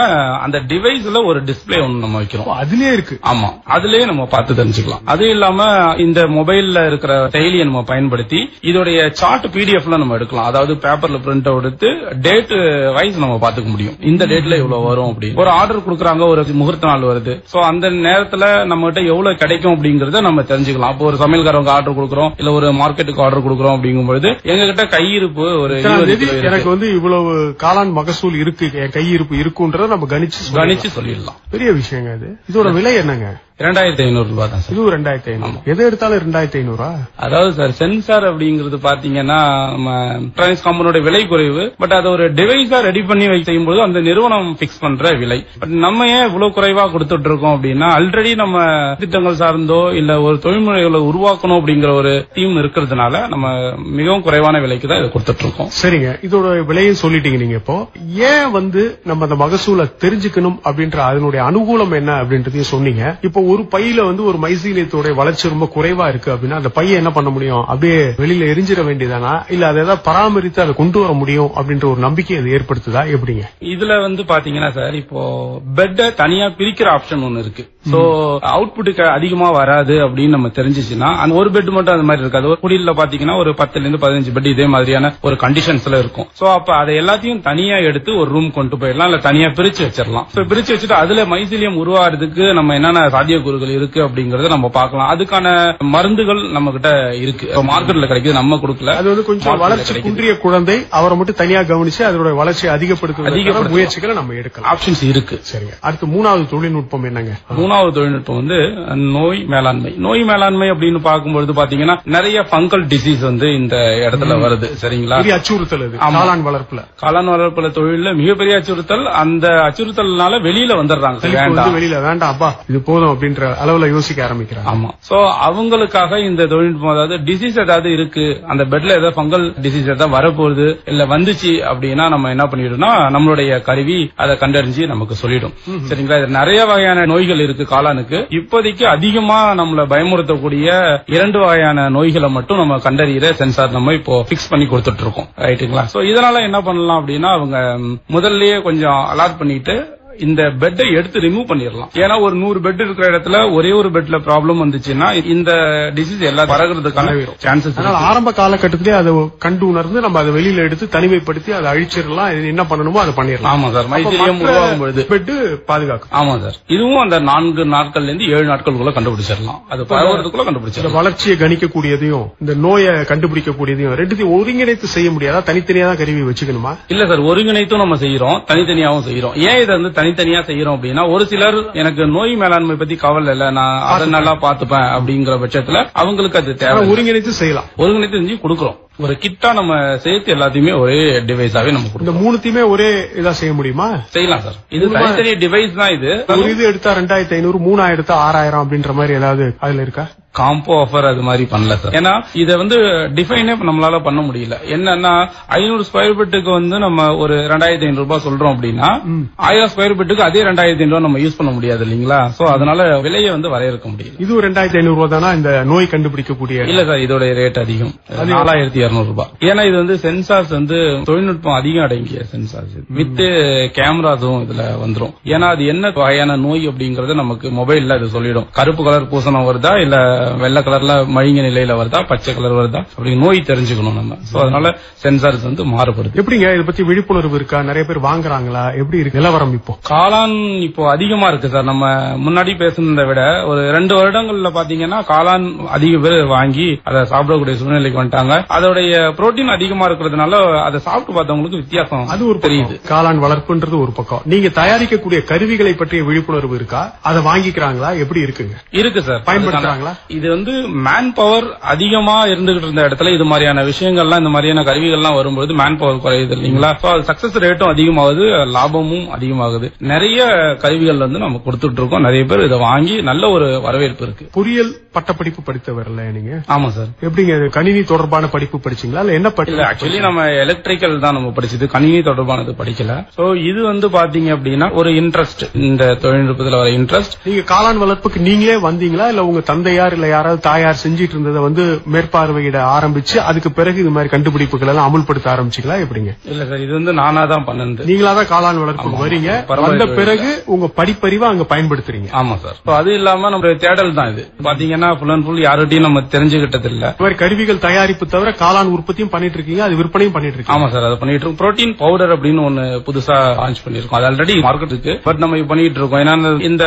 அந்த டிவைஸ்ல ஒரு டிஸ்பிளே ஒன்னு நம்ம வைக்கிறோம், அதுலயே இருக்கு. ஆமா, அதுலயே நம்ம பார்த்து தெரிஞ்சுக்கலாம். அது இல்லாம இந்த மொபைல்ல இருக்கிற செயலியை நம்ம பயன்படுத்தி இதோடைய சார்ட் பிடிஎஃப்ல நம்ம எடுக்கலாம். அதாவது பேப்பர்ல பிரிண்ட் எடுத்து டேட் வைஸ் நம்ம பாத்துக்க முடியும், இந்த டேட்ல இவ்வளவு வரும் அப்படின்னு. ஒரு ஆர்டர் கொடுக்கறாங்க, ஒரு முகூர்த்த நாள் வருது, சோ அந்த நேரத்துல நம்ம கிட்ட எவ்வளவு கிடைக்கும் அப்படிங்கறத நம்ம தெரிஞ்சுக்கலாம். அப்போ ஒரு சமையல்காரங்க ஆர்டர் கொடுக்கறோம் இல்ல ஒரு மார்க்கெட்டுக்கு ஆர்டர் கொடுக்கறோம் அப்படிங்கும்போது எங்க கிட்ட கையிருப்பு ஒரு எனக்கு வந்து இவ்வளவு காளான் மகசூல் இருக்கு, என் கையிருப்பு இருக்குன்றத நம்ம கணிச்சு சொல்லிடலாம். பெரிய விஷயங்க இது. இதோட விலை என்னங்க? 2500 ரூபாய் தான் சார். இது 2500. எது எடுத்தாலும் 2500. அதாவது சார் சென்சார் அப்படிங்கிறது பாத்தீங்கன்னா நம்ம எலக்ட்ரானிக்ஸ் கம்பெனியோட விலை குறைவு, பட் அது ஒரு டிவைஸா ரெடி பண்ணி செய்யும்போது அந்த நிறுவனம் பிக்ஸ் பண்ற விலை. பட் நம்ம ஏன் இவ்வளவு குறைவா கொடுத்துட்டு இருக்கோம் அப்படின்னா ஆல்ரெடி நம்ம திட்டங்கள் சார்ந்தோ இல்ல ஒரு தொழில்முறைகளை உருவாக்கணும் அப்படிங்கிற ஒரு தீம் இருக்கிறதுனால நம்ம மிகவும் குறைவான விலைக்கு தான் இதை கொடுத்துட்டு இருக்கோம். சரிங்க, இதோட விலையும் சொல்லிட்டீங்க நீங்க. இப்போ ஏன் வந்து நம்ம அந்த மகசூலை தெரிஞ்சுக்கணும் அப்படின்ற அதனுடைய அனுகூலம் என்ன அப்படின்றதையும் சொன்னீங்க. இப்போ ஒரு பையில வந்து ஒரு மைசீலியத்தோட வளர்ச்சி ரொம்ப குறைவா இருக்கு அப்படின்னா அந்த பையை என்ன பண்ண முடியும்? அப்படியே வெளியில எரிஞ்சிட வேண்டியதானா இல்ல அதை ஏதாவது பராமரித்து அதை கொண்டு வர முடியும் அப்படின்ற ஒரு நம்பிக்கை அது ஏற்படுத்துதா எப்படிங்க? இதுல வந்து பாத்தீங்கன்னா சார் இப்போ பெட்டை தனியா பிரிக்கிற ஆப்ஷன் ஒன்னு இருக்கு, சோ அவுட்புட்டுக்கு அதிகமா வராது அப்படின்னு நம்ம தெரிஞ்சிச்சுன்னா அந்த ஒரு பெட் மட்டும் அந்த மாதிரி இருக்காது. ஒரு குடியில பாத்தீங்கன்னா ஒரு 10 to 15 பெட் இதே மாதிரியான ஒரு கண்டிஷன்ஸ்ல இருக்கும். சோ அப்ப அதை எல்லாத்தையும் தனியா எடுத்து ஒரு ரூம் கொண்டு போயிடலாம், இல்ல தனியா பிரிச்சு வச்சிடலாம். பிரிச்சு வச்சுட்டு அதுல மைசீலியம் உருவாகிறதுக்கு நம்ம என்னென்ன சாத்தியக்கூறுகள் இருக்கு அப்படிங்கறத நம்ம பார்க்கலாம். அதுக்கான மருந்துகள் நம்ம கிட்ட இருக்கு, மார்க்கெட்ல கிடைக்குது, நம்ம கொடுக்கல. அது வந்து கொஞ்சம் வளர்ச்சி குன்றிய குழந்தை அவரை மட்டும் தனியா கவனிச்சு அதோட வளர்ச்சியை அதிகப்படுத்த முயற்சிகளை நம்ம எடுக்கலாம். ஆப்ஷன்ஸ் இருக்கு. சரிங்க. அடுத்து மூணாவது தொழில்நுட்பம் என்னங்க? மூணாவது தொழில்நுட்பம் வந்து நோய் மேலாண்மை. நோய் மேலாண்மை அப்படின்னு பார்க்கும்போது பாத்தீங்கன்னா நிறைய ஃபங்கல் டிசீஸ் வந்து இந்த இடத்துல வருது. சரிங்களா? அச்சுறுத்தல் காளான் வளர்ப்புல. காளான் வளர்ப்புல தொழில மிகப்பெரிய அச்சுறுத்தல். அந்த அச்சுறுத்தல்னால வெளியில வந்துடுறாங்க, வெளியில வேண்டாம் அப்பா இது போதும் அப்படின்ற அளவுல யோசிக்க ஆரம்பிக்கிறாங்க. ஆமா. சோ அவங்களுக்காக இந்த தொழில்நுட்பம், அதாவது டிசீஸ் ஏதாவது இருக்கு, அந்த பெட்ல ஏதாவது ஃபங்கல் டிசீஸ் ஏதாவது வரப்போகுது இல்ல வந்துச்சு அப்படின்னா நம்ம என்ன பண்ணிடும்னா நம்மளுடைய கருவி அதை கண்டறிஞ்சு நமக்கு சொல்லிடும். சரிங்களா? இது நிறைய வகையான நோய்கள் இருக்கு காளானுக்கு. இப்போதைக்கு அதிகமா நம்மள பயமுறுத்தக்கூடிய 2 வகையான நோய்களை மட்டும் நம்ம கண்டறிகிற சென்சார் நம்ம இப்போ பிக்ஸ் பண்ணி கொடுத்துட்டு இருக்கோம். ரைட்டுங்களா? சோ இதனால என்ன பண்ணலாம் அப்படின்னா அவங்க முதல்லயே கொஞ்சம் அலர்ட் பண்ணிட்டு இந்த பெட்டை எடுத்து ரிமூவ் பண்ணிடலாம். ஏன்னா ஒரு 100 பெட் இருக்கிற இடத்துல ஒரே ஒரு பெட்ல ப்ராப்ளம் வந்துச்சுன்னா இந்த டிசீஸ் எல்லாம் பரகிறதுக்கான சான்சஸ். ஆரம்ப காலகட்டத்திலே அதை கண்டு உணர்ந்து நம்ம அதை வெளியில எடுத்து தனிமைப்படுத்தி அதை அழிச்சிடலாம். என்ன பண்ணணுமோ அதை பண்ணிடலாம். ஆமா சார். மைசீலியம் உருவாகும் பொழுது பெட் பாதுகாக்கும். ஆமா சார். இதுவும் அந்த 4 நாட்கள்ல இருந்து 7 நாட்களுக்குள்ள கண்டுபிடிச்சிடலாம். அது பரவுறதுக்குள்ள கண்டுபிடிச்சிடலாம். வளர்ச்சியை கணிக்கக்கூடியதையும் இந்த நோயை கண்டுபிடிக்கக்கூடியதையும் ரெண்டுத்தையும் ஒருங்கிணைத்து செய்ய முடியாதா? தனித்தனியா தான் கருவி வச்சுக்கணுமா? இல்ல சார், ஒருங்கிணைத்தும் நம்ம செய்யறோம், தனித்தனியாவும் செய்யறோம். ஏன் இதை வந்து தனித்தனியா செய்யறோம் அப்படின்னா, ஒரு சிலர் எனக்கு நோய் மேலாண்மை பத்தி கவலை இல்ல, நான் அதை நல்லா பாத்துப்பேன் அப்படிங்கிற பட்சத்துல அவங்களுக்கு அது தேவை. ஒருங்கிணைத்து செய்யலாம். ஒருங்கிணைத்து செஞ்சு கொடுக்கறோம். ஒரு கிட்டா நம்ம சேர்த்து எல்லாத்தையுமே ஒரே டிவைஸாவே நம்ம கொடுக்கணும். இந்த மூணுத்தையுமே ஒரே இதா செய்ய முடியுமா? செய்யலாம் சார். இது தனித்தனி டிவைஸ் தான். இது எடுத்தா 2500, 3000 எடுத்தா 6000 அப்படின்ற மாதிரி ஏதாவது அதுல இருக்கா? காம்போ ஆஃபர் அது மாதிரி பண்ணல சார். ஏன்னா இதை வந்து டிஃபைனே நம்மளால பண்ண முடியல. என்னன்னா 500 ஸ்கொயர் ஃபீட்டுக்கு வந்து நம்ம ஒரு 2500 ரூபாய் சொல்றோம் அப்படின்னா 1000 ஸ்கொயர் ஃபீட்டுக்கு அதே 2500 நம்ம யூஸ் பண்ண முடியாது இல்லீங்களா? சோ அதனால விலையை வந்து வரையறுக்க முடியல. இது 2500 ரூபாய் தானா இந்த நோய் கண்டுபிடிக்கக்கூடிய? இல்ல சார், இதோட ரேட் அதிகம், 4200 ரூபாய். ஏன்னா இது வந்து சென்சார்ஸ் வந்து தொழில்நுட்பம் அதிகம் அடங்கிய சென்சார்ஸ் வித் கேமராஸும் இதுல வந்துரும். ஏன்னா அது என்ன வகையான நோய் அப்படிங்கறது நமக்கு மொபைல்ல அது சொல்லிடும். கருப்பு கலர் பூசணம் வருதா, இல்ல வெள்ளை கலர்ல மழுங்கிய நிலையில வருதா, பச்சை கலர் வருதா, அப்படி நோய் தெரிஞ்சுக்கணும் நம்ம. சோ அதனால சென்சார்ஸ் வந்து மாறுபடுது. எப்படிங்க இதை பத்தி விழிப்புணர்வு இருக்கா? நிறைய பேர் வாங்குறாங்களா? எப்படி இருக்கு நிலவரம்? இப்போ காளான் இப்போ அதிகமா இருக்கு சார். நம்ம முன்னாடி பேசுனதை விட ஒரு 2 வருடங்கள்ல பாத்தீங்கன்னா காளான் அதிக பேர் வாங்கி அதை சாப்பிடக்கூடிய சூழ்நிலைக்கு வந்துட்டாங்க. அதோடைய புரோட்டீன் அதிகமா இருக்கிறதுனால அதை சாப்பிட்டு பார்த்தவங்களுக்கு வித்தியாசம் அது ஒரு தெரியுது. காளான் வளர்ப்புன்றது ஒரு பக்கம். நீங்க தயாரிக்கக்கூடிய கருவிகளை பற்றிய விழிப்புணர்வு இருக்கா? அதை வாங்கிக்கிறாங்களா? எப்படி இருக்குங்க? இருக்கு சார். பயன்படுத்துறாங்களா? இது வந்து மேன் பவர் அதிகமா இருந்துகிட்டு இருந்த இடத்துல இது மாதிரியான விஷயங்கள்லாம், இந்த மாதிரியான கருவிகள்லாம் வரும்போது மேன் பவர் குறையுது இல்லீங்களா? சக்சஸ் ரேட்டும் அதிகமாகுது, லாபமும் அதிகமாகுது. நிறைய கருவிகள் வந்து நம்ம கொடுத்துட்டு இருக்கோம். நிறைய பேர் இதை வாங்கி நல்ல ஒரு வரவேற்பு இருக்கு. பொறியியல் பட்டப்படிப்பு படித்தவர்ல நீங்க? ஆமா சார். எப்படிங்க கணினி தொடர்பான படிப்பு படிச்சீங்களா? இல்ல என்ன படிக்கல? ஆக்சுவலி நம்ம எலக்ட்ரிக்கல் தான் நம்ம படிச்சது, கணினி தொடர்பானது படிக்கல. சோ இது வந்து பாத்தீங்க அப்படின்னா ஒரு இன்ட்ரெஸ்ட், இந்த தொழில்நுட்பத்தில் வர இன்ட்ரெஸ்ட். நீங்க காளான் வளர்ப்புக்கு நீங்களே வந்தீங்களா, இல்ல உங்க தந்தையார் இல்ல யாராவது தாயார் செஞ்சிட்டு இருந்ததை வந்து மேற்பார்வையிட ஆரம்பிச்சு அதுக்கு பிறகு இது மாதிரி கண்டுபிடிப்புகள் எல்லாம் அமுல்படுத்த ஆரம்பிச்சீங்களா? எப்படிங்க? இல்ல சார், இது வந்து நானா தான் பண்ணது. நீங்களா தான் காளான் வளர்ப்புக்கு வரீங்க, வந்த பிறகு உங்க படிப்பறிவை அங்க பயன்படுத்துறீங்க. ஆமா சார். அது இல்லாம நம்ம தேடல் தான் இது. பாத்தீங்கன்னா ஃபுல் அண்ட் ஃபுல் யார்கிட்டயும் நம்ம தெரிஞ்சுக்கிட்டது இல்ல. இந்த மாதிரி கருவிகள் தயாரிப்பு தவிர காளான் உற்பத்தியும் பண்ணிட்டு இருக்கீங்க, அது விற்பனையும் பண்ணிட்டு இருக்கீங்க. ஆமா சார், அதை பண்ணிட்டு இருக்கோம். புரோட்டீன் பவுடர் அப்படின்னு ஒன்னு புதுசா லான்ச் பண்ணிருக்கோம். அது ஆல்ரெடி மார்க்கெட் இருக்கு, பட் நம்ம பண்ணிட்டு இருக்கோம். ஏன்னா இந்த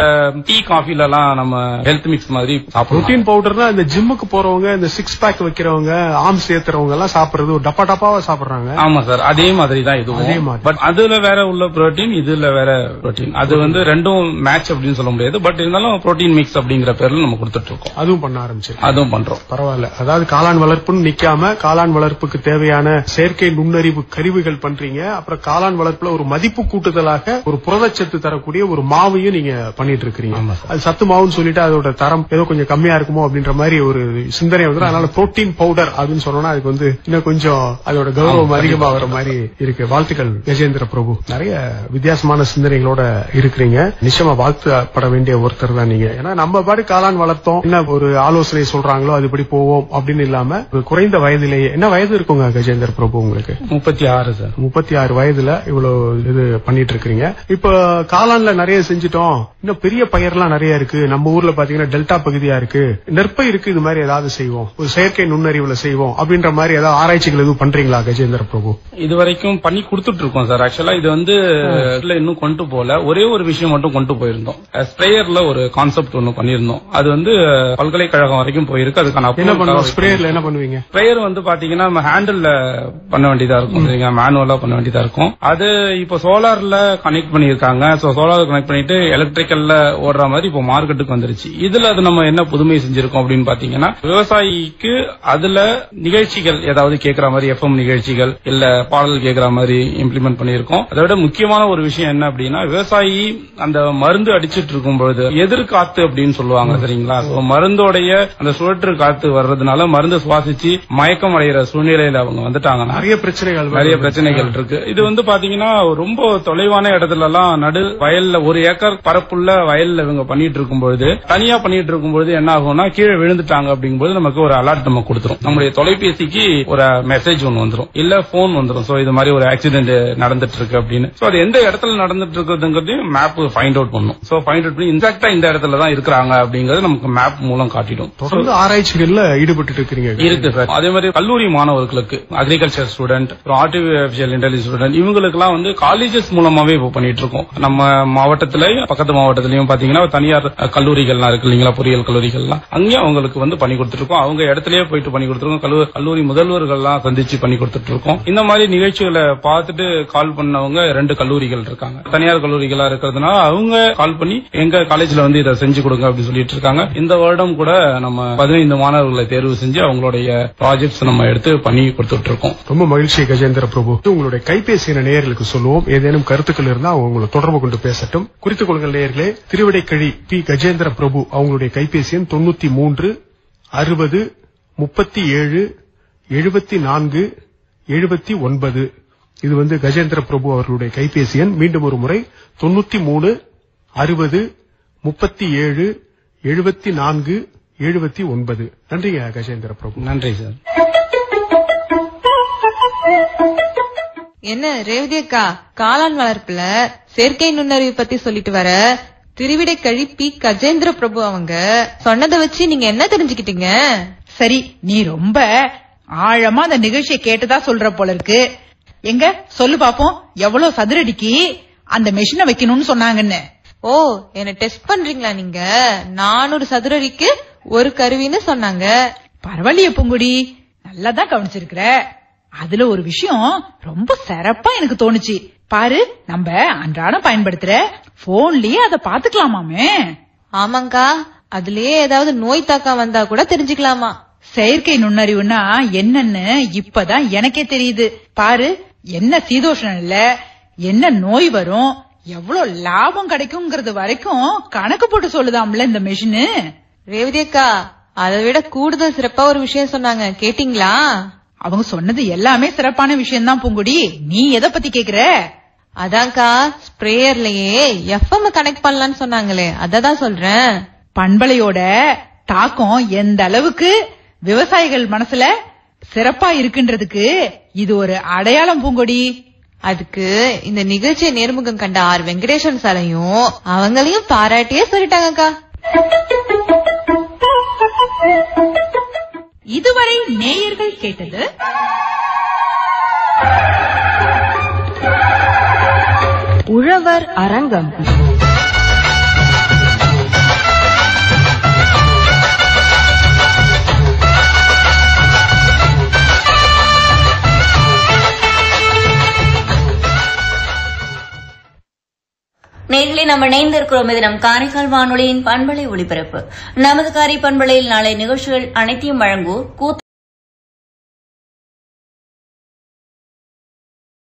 டீ காஃபில எல்லாம் நம்ம ஹெல்த் மிக்ஸ் மாதிரி சாப்பிடுறோம். புரோட்டீன் பவுடர்னா இந்த ஜிம்முக்கு போறவங்க, இந்த 6 பேக் வைக்கிறவங்க, ஆர்ம்ஸ் ஏத்துறவங்க எல்லாம் சாப்பிடுறது ஒரு டப்பா டப்பாவா சாப்பிடுறாங்க. ஆமா சார், அதே மாதிரி தான் இதுவும். பட் அதுல வேற உள்ள புரோட்டீன், இதுல வேற புரோட்டீன். அது வந்து ரெண்டும் மேட்ச் அப்படின்னு சொல்ல முடியாது. பட் இருந்தாலும் புரோட்டீன் மிக்ஸ் அப்படிங்கிற பேர்ல நம்ம கொடுத்துட்டு இருக்கோம். அதுவும் பண்ண ஆரம்பிச்சு. அதுவும் பண்றோம். பரவாயில்ல. அதாவது காளான் வளர்ப்புன்னு நிக்காம காளான் வளர்ப்புக்கு தேவையான செயற்கை நுண்ணறிவு கருவிகள் பண்றீங்க. அப்புறம் காளான் வளர்ப்புல ஒரு மதிப்பு கூட்டுதலாக ஒரு புரதச்சத்து தரக்கூடிய ஒரு மாவையும் நீங்க பண்ணிட்டு இருக்கீங்க. அது சத்து மாவுன்னு சொல்லிட்டு அதோட தரம் ஏதோ கொஞ்சம் கம்மியா இருக்குமோ அப்படின்ற மாதிரி ஒரு சிந்தனை வந்து, அதனால புரோட்டீன் பவுடர் அப்படின்னு சொன்னா அதுக்கு வந்து இன்னும் கொஞ்சம் அதோட கௌரவம் அதிகமா வர மாதிரி இருக்கு. வாழ்த்துக்கள் கஜேந்திர பிரபு. நிறைய வித்தியாசமான சிந்தனைகளோட இருக்கிறீங்க. நிச்சயமா வாழ்த்துப்பட வேண்டிய ஒருத்தர் தான் நீங்க. ஏன்னா நம்ம பாடு காளான் வளர்த்தோம், என்ன ஒரு ஆலோசனை சொல்றாங்களோ அதுபடி போவோம் அப்படின்னு இல்லாம குறைந்த வயதிலேயே என்ன வயது இருக்குங்க கஜேந்திர பிரபு உங்களுக்கு? 36 சார். 36 வயதுல இவ்வளவு இது பண்ணிட்டு இருக்கீங்க. இப்ப காளான்ல நிறைய செஞ்சுட்டோம், இன்னும் பெரிய பயிரெல்லாம் நிறைய இருக்கு. நம்ம ஊர்ல பாத்தீங்கன்னா டெல்டா பகுதியா இருக்கு, நெற்பயிருக்கு இது மாதிரி ஏதாவது செய்வோம், ஒரு செயற்கை நுண்ணறிவுல செய்வோம் அப்படின்ற மாதிரி ஏதாவது ஆராய்ச்சிகள் எதுவும் பண்றீங்களா கஜேந்திர பிரபு? இது வரைக்கும் பண்ணி கொடுத்துட்டு இருக்கோம் சார். ஆக்சுவலா இது வந்து இன்னும் கொண்டு போல, ஒரே ஒரு விஷயம் மட்டும் கொண்டு போயிருந்தோம். ஸ்ப்ரேயர்ல ஒரு கான்செப்ட் ஒன்னு பண்ணிருந்தோம். அது வந்து பல்கலைக்கழகம் வரைக்கும் போயிருக்கு. அதுக்கான என்ன பண்ணுவோம்? ஸ்ப்ரேயர்ல என்ன பண்ணுவீங்க? ஸ்ப்ரேயர் வந்து பாத்தீங்கன்னா நம்ம ஹேண்டில் பண்ண வேண்டியதா இருக்கும், மேனுவலா பண்ண வேண்டியதா இருக்கும். அது இப்போ சோலார்ல கனெக்ட் பண்ணிருக்காங்க. சோலார் கனெக்ட் பண்ணிட்டு எலக்ட்ரிக்கல்ல ஓடுற மாதிரி இப்போ மார்க்கெட்டுக்கு வந்துருச்சு. இதுல அது நம்ம என்ன புதுமை செஞ்சிருக்கோம் அப்படின்னு பாத்தீங்கன்னா, விவசாயிக்கு அதுல நிகழ்ச்சிகள் ஏதாவது கேட்கிற மாதிரி எஃப்எம் நிகழ்ச்சிகள் இல்ல பாடல் கேட்கிற மாதிரி இம்ப்ளிமெண்ட் பண்ணிருக்கோம். அதை விட முக்கியமான ஒரு விஷயம் என்ன அப்படின்னா, விவசாயி அந்த மருந்து அடிச்சிட்டு இருக்கும் பொழுது எதிர்காத்து அப்படின்னு சொல்லுவாங்க சரிங்களா. மருந்தோடைய அந்த சுழற்று காத்து வர்றதுனால மருந்து சுவாசிச்சு மயக்கம் அடைகிற சூழ்நிலையில அவங்க வந்துட்டாங்கன்னா நிறைய பிரச்சனைகள் இருக்கு. இது வந்து பாத்தீங்கன்னா ரொம்ப தொலைவான இடத்துல எல்லாம் நடு வயல்ல 1 ஏக்கர் பரப்புள்ள வயல்ல இவங்க பண்ணிட்டு இருக்கும் பொழுது, தனியா பண்ணிட்டு இருக்கும் பொழுது என்ன ஆகும்னா, கீழே விழுந்துட்டாங்க அப்படிங்கும்போது நமக்கு ஒரு அலர்ட் நம்ம கொடுத்துரும். நம்மளுடைய தொலைபேசிக்கு ஒரு மெசேஜ் ஒன்னு வந்துரும், இல்ல போன் வந்துரும். சோ இது மாதிரி ஒரு ஆக்சிடென்ட் நடந்துட்டு இருக்கு அப்படின்னு. சோ அது எந்த இடத்துல நடந்துட்டு இருக்குதுங்கிறதையும் மேப் ஃபைண்ட் அவுட் பண்ணும். சோ ஃபைண்ட் அவுட் பண்ணி எக்ஸாக்ட்டா இந்த இடத்துல தான் இருக்கிறாங்க அப்படிங்கறது நமக்கு மேப் மூலம் காட்டிடும். தொடர்ந்து ஆராய்ச்சிகள்ல ஈடுபட்டு இருக்கிறீங்க. இருக்கு சார். அதே மாதிரி கல்லூரி மாணவர்களுக்கு, agriculture student, artificial intelligence student, இவங்களுக்கு எல்லாம் வந்து காலேஜஸ் மூலமாவே இப்போ பண்ணிட்டு இருக்கோம். நம்ம மாவட்டத்துல பக்கத்து மாவட்டத்திலயும் பாத்தீங்கன்னா தனியார் கல்லூரிகள்லாம் இருக்கு இல்லீங்களா, பொறியியல் கல்லூரிகள்லாம், அங்கேயும் அவங்களுக்கு வந்து பண்ணி கொடுத்துட்டு இருக்கோம். அவங்க இடத்துலயே போயிட்டு பண்ணி கொடுத்துருக்கோம். கல்லூரி முதல்வர்கள்லாம் சந்திச்சு பண்ணி கொடுத்துட்டு இருக்கோம். இந்த மாதிரி நிகழ்ச்சிகளை பார்த்துட்டு கால் பண்ணவங்க 2 கல்லூரிகள் இருக்காங்க. தனியார் கல்லூரிகளா இருக்கிறதுனால அவங்க கால் பண்ணி எங்க காலேஜ்ல வந்து இதை செஞ்சு கொடுங்க அப்படின்னு சொல்லிட்டு இருக்காங்க. இந்த வருடம் கூட நம்ம 15 மாணவர்களை தேர்வு செஞ்சு அவங்களுடைய ப்ராஜெக்ட்ஸ் நம்ம எடுத்து பண்ணி கொடுத்துட்டு இருக்கோம். ரொம்ப மகிழ்ச்சி கஜேந்திர பிரபு. உங்களுடைய கைபேசி நேயர்களுக்கு சொல்லுவோம், ஏதேனும் கருத்துக்கள் இருந்தா உங்களை தொடர்பு கொண்டு பேசட்டும். குறித்துக் கொள்ளுங்கள் நேயர்களே. திருவிடைக்கழி பி கஜேந்திர பிரபு அவங்களுடைய கைபேசி எண் 93 60 37 74 79. இது வந்து கஜேந்திர பிரபு அவர்களுடைய கைபேசி எண். மீண்டும் ஒரு முறை 93 60 37 74 79. நன்றிங்க கஜேந்திர பிரபு. நன்றி சார். என்ன ரேவதி அக்கா, காளான் வளர்ப்புல செயற்கை நுண்ணறிவு பத்தி சொல்லிட்டு வர திருவிடைக்கழி பி கஜேந்திர பிரபு அவங்க சொன்னதை வச்சு நீங்க என்ன தெரிஞ்சுக்கிட்டீங்க? சரி, நீ ரொம்ப ஆழமா அந்த நிகழ்ச்சியை கேட்டுதா சொல்ற போல இருக்கு. எங்க சொல்லு பாப்போம், எவ்வளவு சதுரடிக்கு அந்த மெஷினை வைக்கணும்னு சொன்னாங்கன்னு? ஓ, என்ன டெஸ்ட் பண்றீங்களா நீங்க? 400 சதுரடிக்கு ஒரு கருவின்னு சொன்னாங்க. பரவாயில்லையே பூங்குடி, நல்லாதான் கவனிச்சிருக்கிற. அதுல ஒரு விஷயம் ரொம்ப சிறப்பா எனக்கு தோணுச்சு. பாரு, நம்ம அன்றாடம் பயன்படுத்துற போன்லயே அத பாத்துக்கலாமாமே. ஆமாங்கா, அதுலயே ஏதாவது நோய் தாக்கம் வந்தா கூட தெரிஞ்சுக்கலாமா. செயற்கை நுண்ணறிவுனா என்னன்னு இப்பதான் எனக்கே தெரியுது. பாரு, என்ன சீதோஷணம் இல்ல, என்ன நோய் வரும், எவ்வளவு லாபம் கிடைக்கும்ங்கிறது வரைக்கும் கணக்கு போட்டு சொல்லுதாம்ல இந்த மெஷினு. ரேவதி அக்கா, அதை விட கூடுதல் சிறப்பா ஒரு விஷயம் சொன்னாங்க, கேட்டீங்களா? அவங்க சொன்னது எல்லாமே சிறப்பான விஷயம் தான் பூங்குடி. நீ எதை பத்தி கேக்குற? அதான்கா, ஸ்ப்ரேயர்லயே எஃப்எம் கனெக்ட் பண்ணலாம்னு சொன்னாங்களே, அததான் சொல்றேன். பண்பலையோட தாக்கம் எந்த அளவுக்கு விவசாயிகள் மனசுல சிறப்பா இருக்குன்றதுக்கு இது ஒரு அடையாளம் பூங்கொடி. அதுக்கு இந்த நிகழ்ச்சியை நேர்முகம் கண்ட ஆர் வெங்கடேசன் சாரையும் அவங்களையும் பாராட்டியே சொல்லிட்டாங்கக்கா. இதுவரை நேயர்கள் கேட்டது உழவர் அரங்கம். நேரிலே நம்ம இணைந்திருக்கிறோம். இது நம் காரைக்கால் வானொலியின் பண்பலை ஒலிபரப்பு. நமது காரை பண்பலையில் நாளை நிகழ்ச்சிகள் அனைத்தையும் வழங்குவோர் கூத்தா